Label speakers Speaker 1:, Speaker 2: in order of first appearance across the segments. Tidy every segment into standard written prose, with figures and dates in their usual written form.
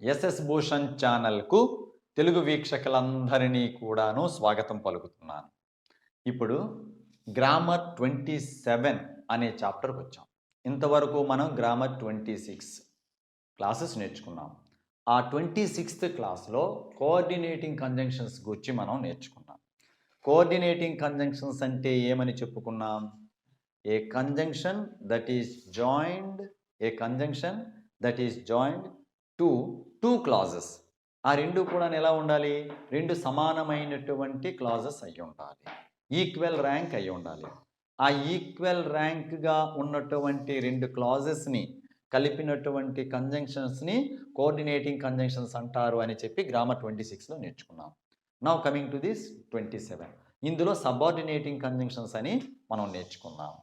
Speaker 1: SS Bhushan ఛానల్కు తెలుగు వీక్షకులందరినీ కూడాను స్వాగతం పలుకుతున్నాను. ఇప్పుడు గ్రామర్ 27 అనే చాప్టర్కి వచ్చాం. ఇంతవరకు మనం గ్రామర్ 26 క్లాసెస్ నేర్చుకున్నాం. ఆ 26th క్లాస్లో కోఆర్డినేటింగ్ కంజంక్షన్స్ గురించి మనం నేర్చుకున్నాం. కోఆర్డినేటింగ్ కంజంక్షన్స్ అంటే ఏమని చెప్పుకున్నాం? A conjunction that is joined to two clauses. ఆ రెండు కూడా ఎలా ఉండాలి? రెండు సమానమైనటువంటి క్లాజెస్ అయి ఉండాలి, ఈక్వల్ ర్యాంక్ అయి ఉండాలి. ఆ ఈక్వల్ ర్యాంక్గా ఉన్నటువంటి రెండు క్లాజెస్ని కలిపినటువంటి కంజంక్షన్స్ని కోఆర్డినేటింగ్ కంజంక్షన్స్ అంటారు అని చెప్పి గ్రామర్ 26లో నేర్చుకున్నాం. Now coming to this 27. ఇందులో సబార్డినేటింగ్ కంజంక్షన్స్ అని మనం నేర్చుకున్నాం.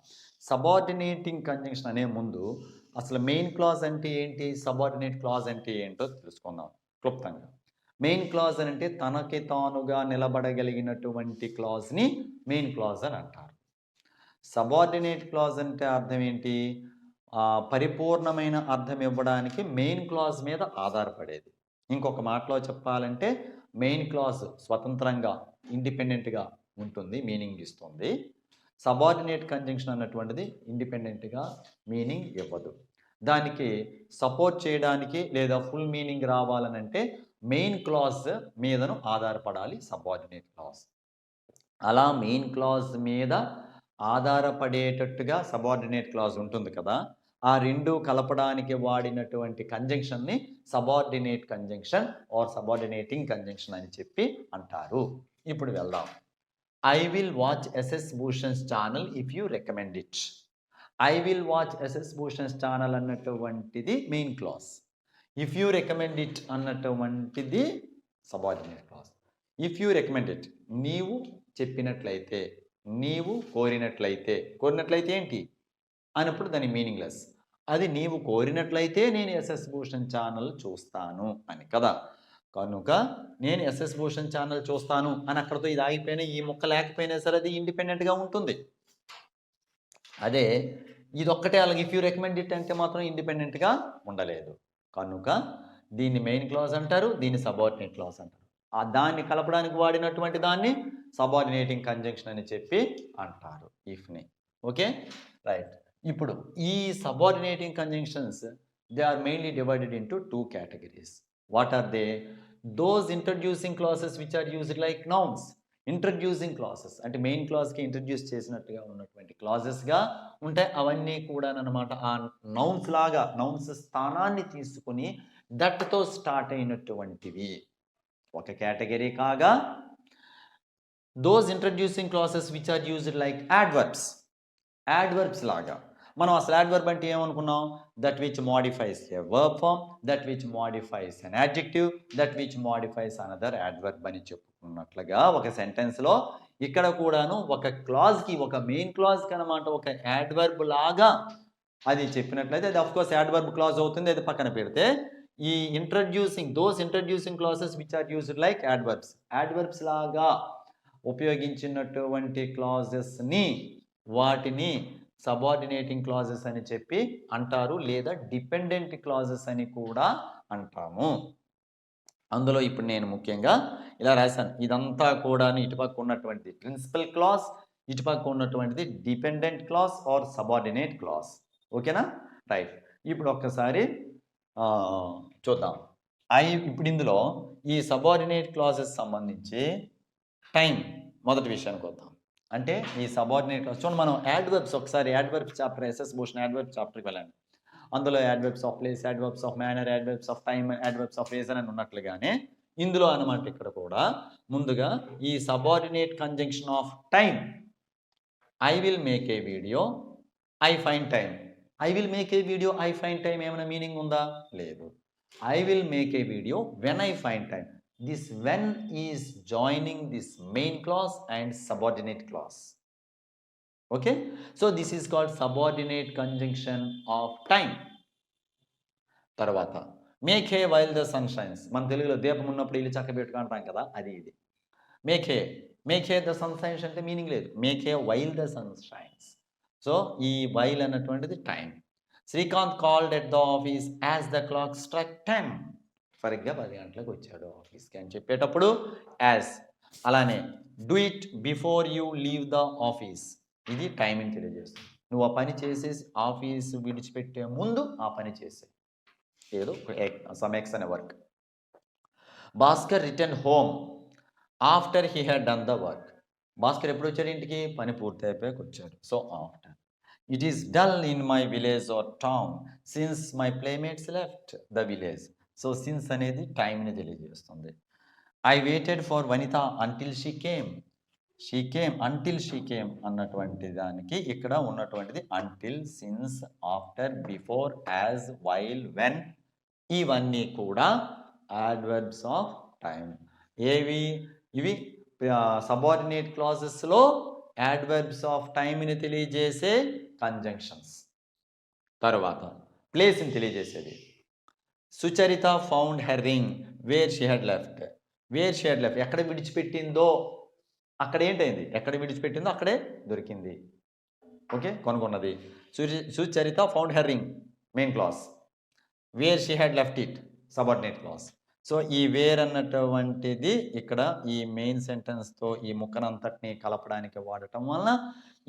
Speaker 1: సబార్డినేటింగ్ కంజంక్షన్ అనే ముందు అసలు మెయిన్ క్లాజ్ అంటే ఏంటి, సబార్డినేట్ క్లాజ్ అంటే ఏంటో తెలుసుకుందాం క్లుప్తంగా. మెయిన్ క్లాజ్ అని అంటే తనకి తానుగా నిలబడగలిగినటువంటి క్లాజ్ని మెయిన్ క్లాజ్ అని అంటారు. సబార్డినేట్ క్లాజ్ అంటే అర్థం ఏంటి? పరిపూర్ణమైన అర్థం ఇవ్వడానికి మెయిన్ క్లాజ్ మీద ఆధారపడేది. ఇంకొక మాటలో చెప్పాలంటే మెయిన్ క్లాజ్ స్వతంత్రంగా ఇండిపెండెంట్గా ఉంటుంది, మీనింగ్ ఇస్తుంది. సబార్డినేట్ కంజంక్షన్ అన్నటువంటిది ఇండిపెండెంట్గా మీనింగ్ ఇవ్వదు. దానికి సపోర్ట్ చేయడానికి లేదా ఫుల్ మీనింగ్ రావాలనంటే మెయిన్ క్లాజ్ మీదను ఆధారపడాలి సబార్డినేట్ క్లాజ్. అలా మెయిన్ క్లాజ్ మీద ఆధారపడేటట్టుగా సబార్డినేట్ క్లాజ్ ఉంటుంది కదా, ఆ రెండు కలపడానికి వాడినటువంటి కంజంక్షన్ని subordinate conjunction or subordinating conjunction అని చెప్పి అంటారు. ఇప్పుడు వెళ్దాం. I will watch SS Bhushan's channel if you recommend it. I will watch SS Bhushan's channel అన్నటువంటిది main class. If you recommend it అన్నటువంటిది subordinate class. If you recommend it, నీవు చెప్పినట్లయితే, నీవు కోరినట్లయితే ఏంటి అన్నప్పుడు దాని మీనింగ్లెస్. అది నీవు కోరినట్లయితే నేను ఎస్ఎస్ భూషణ్ ఛానల్ చూస్తాను అని కదా. కనుక నేను ఎస్ఎస్ భూషణ్ ఛానల్ చూస్తాను అని అక్కడతో ఇది ఆగిపోయినా, ఈ ముక్క లేకపోయినా సరే అది ఇండిపెండెంట్గా ఉంటుంది. అదే ఇదొక్కటే అలాగే ఇఫ్ యూ రికమెండ్ ఇట్ అంటే మాత్రం ఇండిపెండెంట్గా ఉండలేదు. కనుక దీన్ని మెయిన్ క్లాజ్ అంటారు, దీన్ని సబార్డినేట్ క్లాజ్ అంటారు. దాన్ని కలపడానికి వాడినటువంటి దాన్ని సబార్డినేటింగ్ కంజంక్షన్ అని చెప్పి అంటారు, ఇఫ్ని. Okay, right. ఇప్పుడు ఈ subordinating conjunctions they are mainly divided into two categories. What are they? Those introducing clauses which are used like nouns. Introducing classes అంటే మెయిన్ క్లాస్కి ఇంట్రడ్యూస్ చేసినట్టుగా ఉన్నటువంటి క్లాజెస్గా ఉంటాయి. అవన్నీ కూడా అన్నమాట ఆ నౌన్స్ లాగా, నౌన్స్ స్థానాన్ని తీసుకుని దట్తో స్టార్ట్ అయినటువంటివి ఒక కేటగిరీ కాగా, those introducing classes which are used like adverbs లాగా. మనం అసలు యాడ్వర్బ్ అంటే ఏమనుకున్నాం? That which modifies a verb form, that which modifies an adjective, that which modifies another adverb అని చెప్పుకున్నట్లుగా ఒక సెంటెన్స్లో ఇక్కడ కూడాను ఒక క్లాజ్కి, ఒక మెయిన్ క్లాజ్కి అనమాట ఒక యాడ్వర్బ్ లాగా అది చెప్పినట్లయితే అది అఫ్కోర్స్ యాడ్వర్బ్ క్లాజ్ అవుతుంది. అది పక్కన పెడితే ఈ introducing classes which are used like adverbs లాగా ఉపయోగించినటువంటి క్లాజెస్ని, వాటిని సబార్డినేటింగ్ క్లాజెస్ అని చెప్పి అంటారు, లేదా డిపెండెంట్ క్లాజెస్ అని కూడా అంటాము. అందులో ఇప్పుడు నేను ముఖ్యంగా ఇలా రాశాను. ఇదంతా కూడా ఇటుపక్క ఉన్నటువంటిది ప్రిన్సిపల్ క్లాజ్, ఇటుపక్క ఉన్నటువంటిది dependent clause or subordinate clause. ఓకేనా, రైట్. ఇప్పుడు ఒక్కసారి చూద్దాం. ఇప్పుడు ఇందులో ఈ సబార్డినేట్ క్లాజెస్ సంబంధించి టైం మొదటి విషయానికి వద్దాం. అంటే ఈ సబార్డినేట్ క్లాస్ చూడండి, మనం యాడ్వర్బ్స్ ఒకసారి adverbs chapter SS Bhushan adverb చాప్టర్కి వెళ్ళండి. అందులో adverbs of place, adverbs of manner, adverbs of time, adverbs of reason అని ఉన్నట్లుగానే ఇందులో అనమాట ఇక్కడ కూడా ముందుగా ఈ subordinate conjunction of time. I will make a video, I find time. I will make a video, I find time ఏమైనా meaning ఉందా? లేదు. I will make a video when I find time. This when is joining this main clause and subordinate clause. Okay, so this is called subordinate conjunction of time. తర్వాత make hay while the sun shines. మన తెలుగులో దీపం ఉన్నప్పుడు ఇల్లు చక్కబెట్టుకు అంటాం కదా, అది ఇది. Make hay the sun shines అంటే మీనింగ్ లేదు, make hay while the sun shines. So ఈ వైల్ అన్నటువంటిది time. Srikanth called at the office as the clock struck 10. సరిగ్గా 10 గంటలకు వచ్చాడు ఆఫీస్కి అని చెప్పేటప్పుడు యాజ్. అలానే do it before you leave the office, ఇది టైమింగ్ తెలియజేస్తుంది. నువ్వు ఆ పని చేసేసి ఆఫీస్ విడిచిపెట్టే ముందు ఆ పని చేసే ఏదో సమ్ ఎక్స్ అనే work. Bhaskar return home after he had done the work. Bhaskar ఎప్పుడు వచ్చాడు ఇంటికి? పని పూర్తి అయిపోయాక వచ్చాడు. So after. It is dull in my village or town since my playmates left the village. So since అనేది టైంని తెలియజేస్తుంది. I waited for Vanitha until she came. Until she came అన్నటువంటి దానికి ఇక్కడ ఉన్నటువంటిది until, since, after, before, as, while, when, ఇవన్నీ కూడా adverbs of time. ఇవి సబార్డినేట్ క్లాజెస్లో యాడ్వర్బ్స్ ఆఫ్ టైంని తెలియజేసే కంజంక్షన్స్. తర్వాత ప్లేస్ని తెలియజేసేది. Sucharitha found her ring where she had left. ఎక్కడ విడిచిపెట్టిందో అక్కడ ఏంటైంది, ఎక్కడ విడిచిపెట్టిందో అక్కడే దొరికింది. ఓకే, కొనుక్కున్నది. Sucharitha found her ring main class, where she had left it subordinate class. So ఈ వేర్ అన్నటువంటిది ఇక్కడ ఈ మెయిన్ సెంటెన్స్తో ఈ ముక్కనంతటిని కలపడానికి వాడటం వలన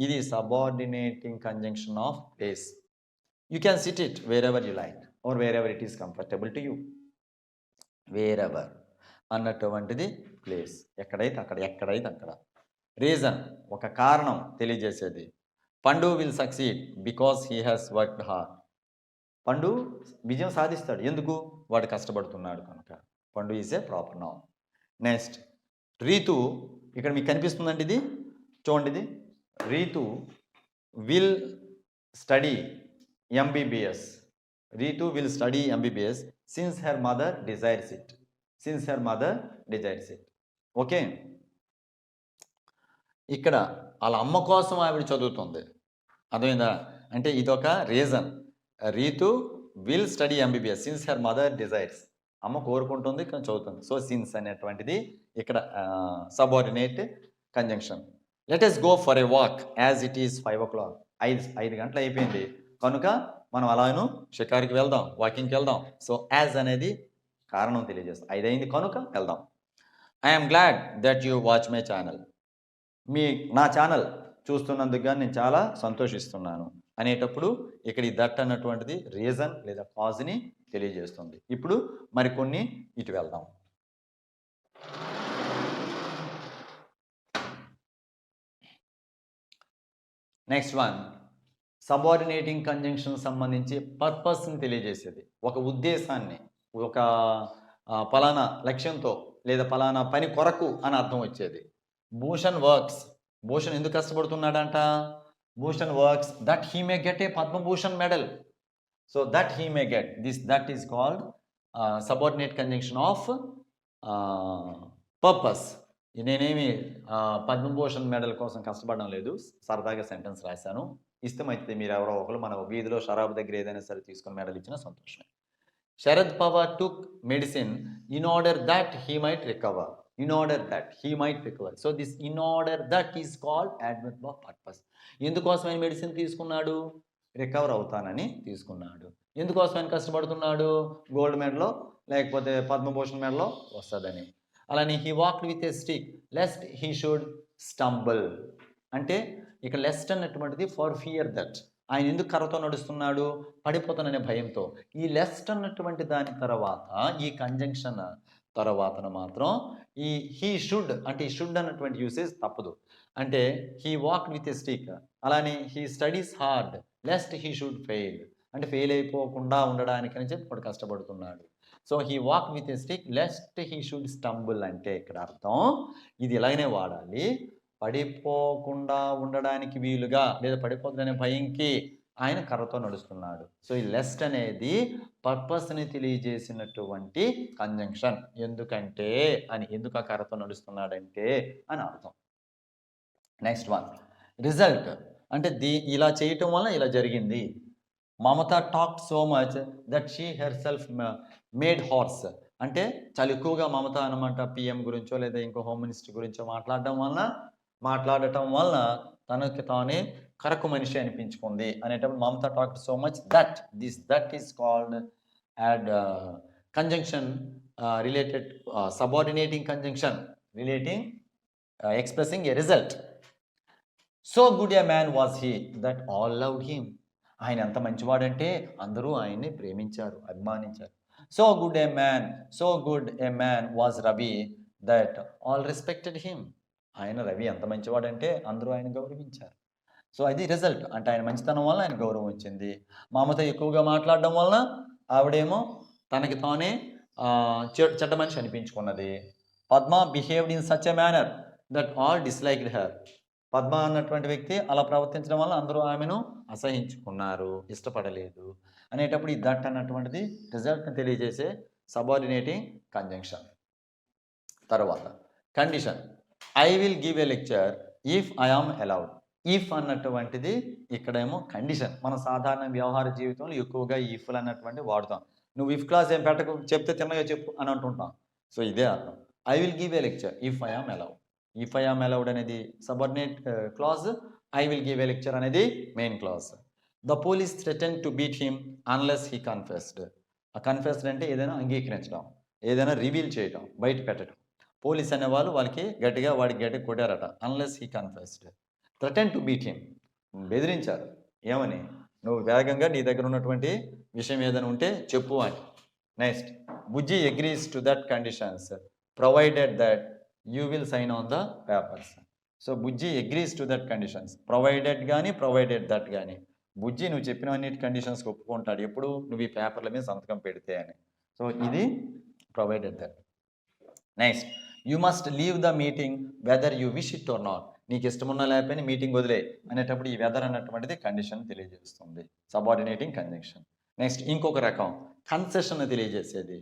Speaker 1: ఇది subordinating conjunction of place. You can sit it wherever you like or wherever it is comfortable to you. Wherever అన్నటువంటిది ప్లేస్, ఎక్కడైతే అక్కడ. రీజన్, ఒక కారణం తెలియజేసేది. Pandu will succeed because he has worked hard. Pandu విజయం సాధిస్తాడు, ఎందుకు? వాడు కష్టపడుతున్నాడు కనుక. Pandu is a proper noun. Next Ritu, ఇక్కడ మీకు కనిపిస్తుందండి ఇది, చూడండి ఇది. Ritu will study MBBS. Ritu will study MBBS since her mother desires it. Okay, ఇక్కడ వాళ్ళ అమ్మ కోసం ఆవిడ చదువుతుంది, అర్థమైందా? అంటే ఇదొక reason. Ritu will study MBBS since her mother desires. అమ్మ కోరుకుంటుంది కానీ చదువుతుంది. సో సిన్స్ అనేటువంటిది ఇక్కడ subordinate conjunction. Let us go for a walk as it is 5 o'clock. 5 గంటలు అయిపోయింది కనుక మనం అలాను షికారికి వెళ్దాం, వాకింగ్కి వెళ్దాం. సో యాజ్ అనేది కారణం తెలియజేస్తాం. 5 అయింది కనుక వెళ్దాం. I'm glad that you watch my channel. నా ఛానల్ చూస్తున్నందుకు కానీ నేను చాలా సంతోషిస్తున్నాను అనేటప్పుడు ఇక్కడ ఈ దట్ అన్నటువంటిది రీజన్ లేదా కాజ్ని తెలియజేస్తుంది. ఇప్పుడు మరికొన్ని ఇటు వెళ్దాం. నెక్స్ట్ వన్, సబార్డినేటింగ్ కంజంక్షన్ సంబంధించి పర్పస్ని తెలియజేసేది. ఒక ఉద్దేశాన్ని, ఒక పలానా లక్ష్యంతో లేదా పలానా పని కొరకు అని అర్థం వచ్చేది. భూషణ్ వర్క్స్, భూషణ్ ఎందుకు కష్టపడుతున్నాడంట? Bhushan works that he may get a Padma Bhushan medal. So that he may get this, that is called subordinate conjunction of purpose. నేనేమి పద్మభూషణ్ మెడల్ కోసం కష్టపడడం లేదు, సరదాగా సెంటెన్స్ రాశాను. ఇష్టమైతే మీరు ఎవరో ఒకరు మన వీధిలో షరాబు దగ్గర ఏదైనా సరే తీసుకొని మెడల్ ఇచ్చిన సంతోషమే. Sharad Pawar took medicine in order that he might recover. So this in order that is called adverb of purpose. ఎందుకోసం ఆయన మెడిసిన్ తీసుకున్నాడు? రికవర్ అవుతానని తీసుకున్నాడు. ఎందుకోసం ఆయన కష్టపడుతున్నాడు? గోల్డ్ మెడలో లేకపోతే పద్మభూషణ్ మెడలో వస్తుందని. అలానే he walked with a stick lest he should stumble. అంటే ఇక్కడ లెస్ట్ అన్నటువంటిది ఫర్ ఫియర్ దట్. ఆయన ఎందుకు కర్రతో నడుస్తున్నాడు? పడిపోతాననే భయంతో. ఈ లెస్ట్ అన్నటువంటి దాని తర్వాత ఈ కంజంక్షన్ తర్వాతన మాత్రం ఈ హీ షుడ్, అంటే ఈ షుడ్ అన్నటువంటి యూసేజ్ తప్పదు. అంటే he walked with a stick. అలానే he studies hard lest he should fail. అంటే ఫెయిల్ అయిపోకుండా ఉండడానికి అని చెప్పి ఇప్పుడు కష్టపడుతున్నాడు. So he walk with a stick lest he should stumble. అంటే ఇక్కడ అర్థం ఇది ఇలాగనే వాడాలి. పడిపోకుండా ఉండడానికి వీలుగా లేదా పడిపోతుందనే భయంకి ఆయన కర్రతో నడుస్తున్నాడు. సో ఈ లెస్ట్ అనేది పర్పస్ని తెలియజేసినటువంటి కంజంక్షన్. ఎందుకంటే అని, ఎందుకు ఆ కర్రతో నడుస్తున్నాడంటే అని అర్థం. Next one, result. అంటే ఇలా చేయటం వల్ల ఇలా జరిగింది. Mamata talked so much that she herself made hoarse. అంటే చాలా ఎక్కువగా మమత అనమాట పిఎం గురించో లేదా ఇంకో హోమ్ మినిస్టర్ గురించో మాట్లాడటం వలన తనకి తానే కరకు మనిషి అనిపించుకుంది అనేటప్పుడు Mamata talked so much that is called conjunction related subordinating conjunction relating expressing a result. So good a man was he that all loved him. ఆయన ఎంత మంచివాడంటే అందరూ ఆయన్ని ప్రేమించారు, అభిమానించారు. So good a man was Ravi that all respected him. ఆయన రవి ఎంత మంచివాడంటే అందరూ ఆయన గౌరవించారు. సో అది రిజల్ట్. అంటే ఆయన మంచితనం వల్ల ఆయన గౌరవం వచ్చింది. మామతో ఎక్కువగా మాట్లాడడం వలన ఆవిడేమో తనకి తానే చెడ్డ మనిషి అనిపించుకున్నది. Padma behaved in such a manner that all disliked her. Padma అన్నటువంటి వ్యక్తి అలా ప్రవర్తించడం వల్ల అందరూ ఆమెను అసహించుకున్నారు, ఇష్టపడలేదు అనేటప్పుడు ఈ దట్ అన్నటువంటిది రిజల్ట్ని తెలియజేసే సబార్డినేటింగ్ కంజంక్షన్. తర్వాత condition, I will give a lecture if I am allowed. If అన్నటువంటిది ఇక్కడేమో కండిషన్. మన సాధారణ వ్యవహార జీవితంలో ఎక్కువగా ఇఫ్లు అన్నటువంటి వాడుతాం. నువ్వు ఇఫ్ క్లాస్ ఏం పెట్టకు, చెప్తే తిన్నగా చెప్పు అని అంటుంటాం. సో ఇదే అర్థం. I will give a lecture if I am allowed. If I am allowed అనేది subordinate clause, I will give a lecture అనేది main clause. The police threaten to beat him unless he confessed. ఆ confessed అంటే ఏదైనా అంగీకరించడం, ఏదైనా reveal చేయడం, బయట పెట్టడం. పోలీస్ అనేవాళ్ళు వాడికి గట్టిగా కొట్టారట. Unless he confessed. Threaten to beat him, బెదిరించారు. ఏమని? నువ్వు వేగంగా నీ దగ్గర ఉన్నటువంటి విషయం ఏదైనా ఉంటే చెప్పు అని. Next, Bujji agrees to that conditions provided that you will sign on the papers. So Bujji agrees to that conditions. Provided కానీ ప్రొవైడెడ్ దట్ కానీ, బుజ్జి నువ్వు చెప్పినవన్నిటి కండిషన్స్కి ఒప్పుకుంటాడు ఎప్పుడు నువ్వు ఈ పేపర్ల మీద సంతకం పెడితే అని. సో ఇది provided that. Next, you must leave the meeting whether you wish it or not. నీకు ఇష్టమున్నా లేకపోయినా మీటింగ్ వదిలే అనేటప్పుడు ఈ వెదర్ అన్నటువంటిది కండిషన్ తెలియజేస్తుంది, సబార్డినేటింగ్ కంజంక్షన్. నెక్స్ట్, ఇంకొక రకం కన్సెషన్ తెలియజేసేది.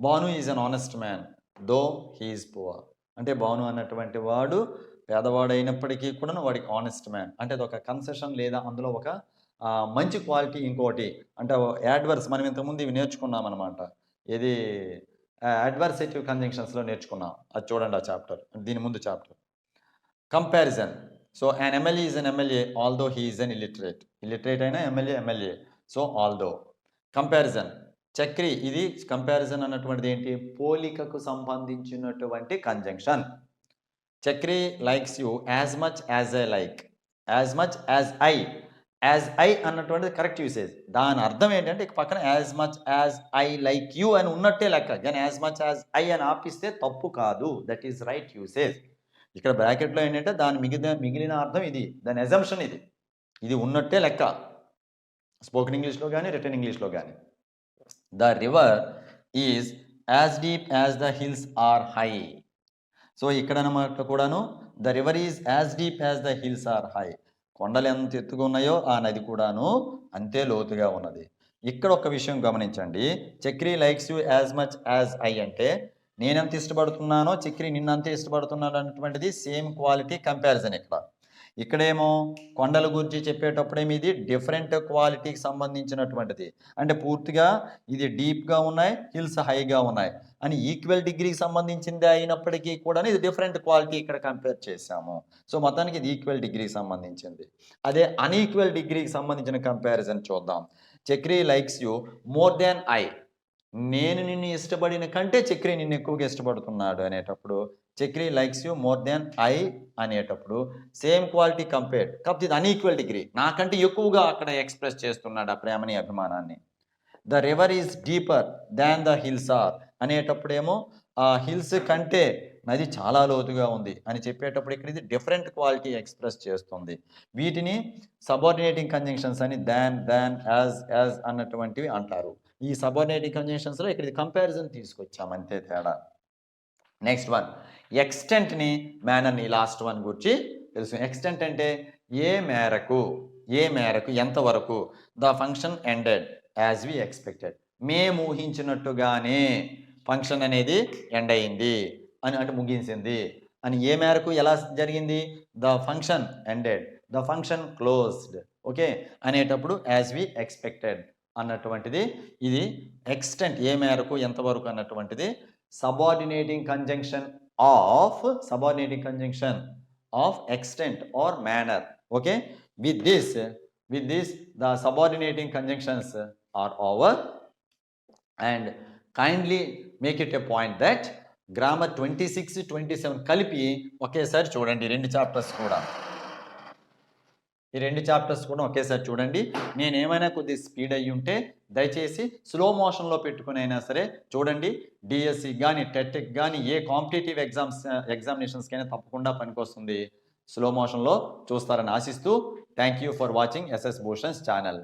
Speaker 1: Bhanu is an honest man though he is poor. అంటే భాను అన్నటువంటి వాడు పేదవాడైనప్పటికీ కూడా వాడికి ఆనెస్ట్ మ్యాన్ అంటే అది ఒక కన్సెషన్, లేదా అందులో ఒక మంచి క్వాలిటీ. ఇంకోటి అంటే యాడ్వర్స్, మనం ఇంతకుముందు ఇవి నేర్చుకున్నాం అనమాట. ఇది అడ్వర్సేటివ్ కంజంక్షన్స్లో నేర్చుకున్నాం. అది చూడండి ఆ చాప్టర్, దీని ముందు chapter. Comparison. So an MLA is an MLA although he is an illiterate. Illiterate అయినా MLA. So although. Comparison. Chakri, ఇది కంపారిజన్ అన్నటువంటిది ఏంటి? పోలికకు సంబంధించినటువంటి conjunction. Chakri likes you as much as I like. As much as I. As I అన్నటువంటిది correct usage. దాని అర్థం ఏంటంటే ఇక పక్కన as much as I like you అని ఉన్నట్టే లెక్క. కానీ యాజ్ మచ్ యాజ్ ఐ అని ఆపిస్తే తప్పు కాదు, దట్ ఈస్ రైట్ యూసేజ్. ఇక్కడ బ్రాకెట్లో ఏంటంటే దాని మిగిలిన అర్థం ఇది, దాని అజంప్షన్ ఇది ఉన్నట్టే లెక్క, స్పోకెన్ ఇంగ్లీష్లో కానీ రిటన్ ఇంగ్లీష్లో కానీ. The river is as deep as the hills are high. So ఇక్కడ అన్నమాట కూడాను the river is as deep as the hills are high. కొండలు ఎంత ఎత్తుగా ఉన్నాయో ఆ నది కూడాను అంతే లోతుగా ఉన్నది. ఇక్కడ ఒక విషయం గమనించండి. Chakri likes you as much as I అంటే నేనెంత ఇష్టపడుతున్నానో చక్రి నిన్నంతే ఇష్టపడుతున్నాడు అన్నటువంటిది సేమ్ క్వాలిటీ కంపారిజన్. ఇక్కడేమో కొండల గురించి చెప్పేటప్పుడేమో ఇది డిఫరెంట్ క్వాలిటీకి సంబంధించినటువంటిది. అంటే పూర్తిగా ఇది డీప్గా ఉన్నాయి, హిల్స్ హైగా ఉన్నాయి అని ఈక్వల్ డిగ్రీకి సంబంధించింది అయినప్పటికీ కూడా ఇది డిఫరెంట్ క్వాలిటీ ఇక్కడ కంపేర్ చేశాము. సో మొత్తానికి ఇది ఈక్వల్ డిగ్రీకి సంబంధించింది. అదే అన్ఈక్వల్ డిగ్రీకి సంబంధించిన కంపారిజన్ చూద్దాం. Chakri likes you more than I. నేను నిన్ను ఇష్టపడిన కంటే చక్రి నిన్ను ఎక్కువగా ఇష్టపడుతున్నాడు అనేటప్పుడు Chakri likes you more than I అనేటప్పుడు సేమ్ క్వాలిటీ కంపేర్డ్, కాకపోతే ఇది అన్ఈక్వల్ డిగ్రీ, నాకంటే ఎక్కువగా అక్కడ ఎక్స్ప్రెస్ చేస్తున్నాడు ఆ ప్రేమని, అభిమానాన్ని. The river is deeper than the hills are అనేటప్పుడేమో ఆ హిల్స్ కంటే నది చాలా లోతుగా ఉంది అని చెప్పేటప్పుడు ఇక్కడ ఇది డిఫరెంట్ క్వాలిటీ ఎక్స్ప్రెస్ చేస్తుంది. వీటిని సబార్డినేటింగ్ కంజంక్షన్స్ అని దాన్ యాజ్ అన్నటువంటివి అంటారు. ఈ సబార్డినేటింగ్ కంజంక్షన్స్లో ఇక్కడ ఇది కంపారిజన్ తీసుకొచ్చాం, అంతే తేడా. నెక్స్ట్ వన్, ఎక్స్టెంట్ని మేనర్ని లాస్ట్ వన్ గురించి తెలుసు. ఎక్స్టెంట్ అంటే ఏ మేరకు ఎంతవరకు. The function ended as we expected. మేము ఊహించినట్టుగానే ఫంక్షన్ అనేది ఎండ్ అయింది అని, అంటే ముగించింది అని. ఏ మేరకు ఎలా జరిగింది? The function ended, the function closed, okay అనేటప్పుడు యాజ్ వి ఎక్స్పెక్టెడ్ అన్నటువంటిది. ఇది ఎక్స్టెంట్, ఏ మేరకు ఎంతవరకు అన్నటువంటిది subordinating conjunction of extent or manner. Okay, with this the subordinating conjunctions are over and kindly make it a point that grammar 26, 27 కలిపి ఒకేసారి చూడండి. రెండు చాప్టర్స్ కూడా, ఈ రెండు చాప్టర్స్ కూడా ఒకేసారి చూడండి. నేను ఏమైనా కొద్దిగా స్పీడ్ అయ్యి ఉంటే దయచేసి స్లో మోషన్లో పెట్టుకుని అయినా సరే చూడండి. డిఎస్సి కానీ టెట్కి కానీ ఏ కాంపిటేటివ్ ఎగ్జామినేషన్స్కి అయినా తప్పకుండా పనికొస్తుంది. స్లో మోషన్లో చూస్తారని ఆశిస్తూ thank you for watching SS Bhushan's channel.